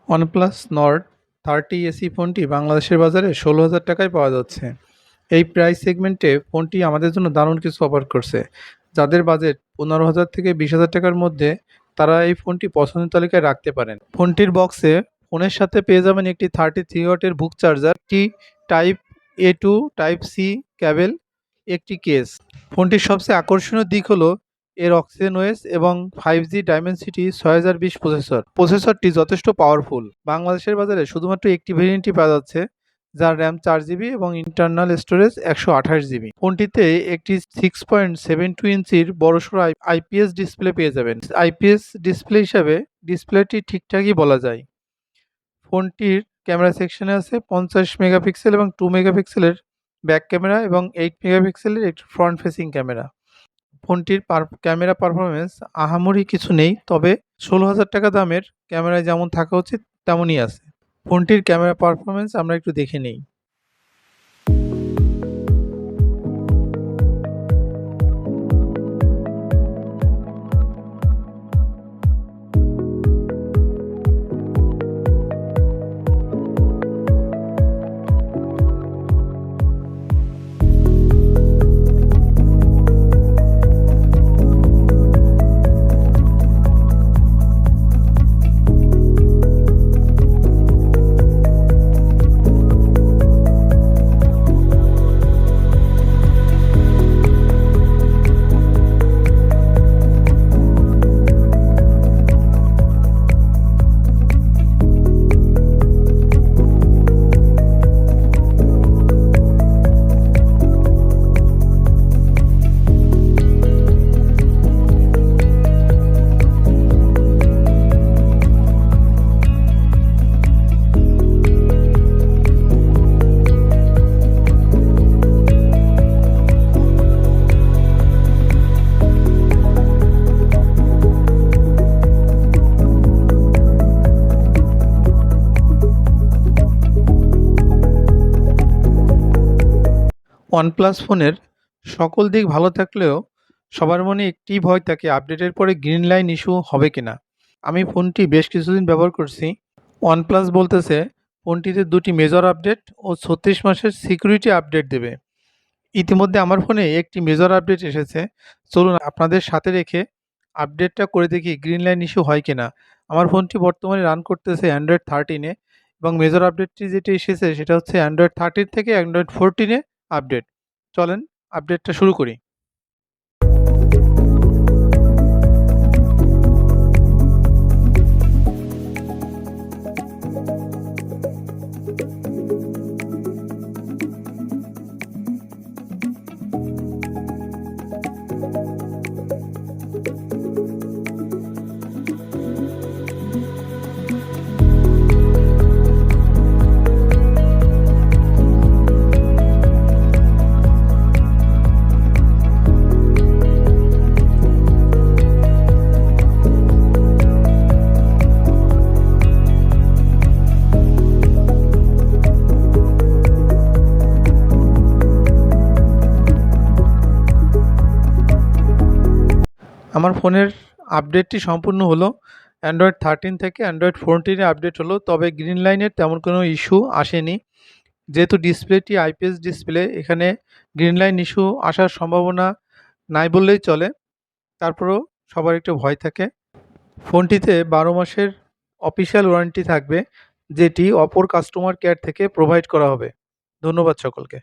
OnePlus Nord 30 AC ফোনটি বাংলাদেশের বাজারে ১৬,০০০ টাকায় পাওয়া যাচ্ছে। এই প্রাইস সেগমেন্টে ফোনটি আমাদের জন্য দারুণ কিছু অফার করছে। যাদের বাজেট ১৫,০০০ থেকে ২০,০০০ টাকার মধ্যে, তারা এই ফোনটি পছন্দের তালিকায় রাখতে পারেন। ফোনটির বক্সে ফোনের সাথে পেয়ে যাবেন একটি 33 ওয়াটের বুক চার্জার, একটি টাইপ এ টু টাইপ সি ক্যাবেল, একটি কেস। ফোনটির সবচেয়ে আকর্ষণীয় দিক হলো এর অক্সিজেন ওএস এবং 5G ডাইমেনসিটি ৬০২০ প্রসেসরটি যথেষ্ট পাওয়ারফুল। বাংলাদেশের বাজারে শুধুমাত্র একটি ভেরিয়েন্টই পাওয়া যাচ্ছে, যার র্যাম 4 জিবি এবং ইন্টারনাল স্টোরেজ ১২৮ জিবি। ফোনটিতে একটি 6.72 ইঞ্চির বড়সড় আইপিএস ডিসপ্লে পেয়ে যাবেন। আইপিএস ডিসপ্লে হিসাবে ডিসপ্লেটি ঠিকঠাকই বলা যায়। ফোনটির ক্যামেরা সেকশনে আছে 50 মেগাপিক্সেল এবং 2 মেগাপিক্সেলের ব্যাক ক্যামেরা এবং 8 মেগাপিক্সেলের একটি ফ্রন্ট ফেসিং ক্যামেরা। ফোনটির ক্যামেরা পারফরমেন্স আহামরি কিছু নেই, তবে ১৬,০০০ টাকা দামের ক্যামেরায় যেমন থাকা উচিত তেমনই আছে। ফোনটির ক্যামেরা পারফরমেন্স আমরা একটু দেখে নেই। ওয়ানপ্লাস ফোনের সকল দিক ভালো থাকলেও সবার মনে একটিই ভয় থাকে, আপডেটের পরে গ্রিন লাইন ইস্যু হবে কিনা। আমি ফোনটি বেশ কিছুদিন ব্যবহার করছি। ওয়ানপ্লাস বলতেছে ফোনটিতে 2টি মেজর আপডেট ও 36 মাসের সিকিউরিটি আপডেট দেবে। ইতিমধ্যে আমার ফোনে একটি মেজর আপডেট এসেছে। চলুন আপনাদের সাথে রেখে আপডেটটা করে দেখি গ্রিন লাইন ইস্যু হয় কিনা। আমার ফোনটি বর্তমানে রান করতেছে অ্যান্ড্রয়েড 13-এ এবং মেজর আপডেটটি যেটি এসেছে সেটা হচ্ছে অ্যান্ড্রয়েড 13 থেকে অ্যান্ড্রয়েড 14-এ আপডেট। চলেন আপডেটটা শুরু করি। আমার ফোনের আপডেটটি সম্পূর্ণ হলো। অ্যান্ড্রয়েড 13 থেকে অ্যান্ড্রয়েড 14-এ আপডেট হলো, তবে গ্রিন লাইনের তেমন কোনো ইস্যু আসেনি। যেহেতু ডিসপ্লেটি আইপিএস ডিসপ্লে, এখানে গ্রিন লাইন ইস্যু আসার সম্ভাবনা নাই বললেই চলে। তারপরেও সবার একটু ভয় থাকে। ফোনটিতে 12 মাসের অফিসিয়াল ওয়ারেন্টি থাকবে, যেটি অপর কাস্টমার কেয়ার থেকে প্রোভাইড করা হবে। ধন্যবাদ সকলকে।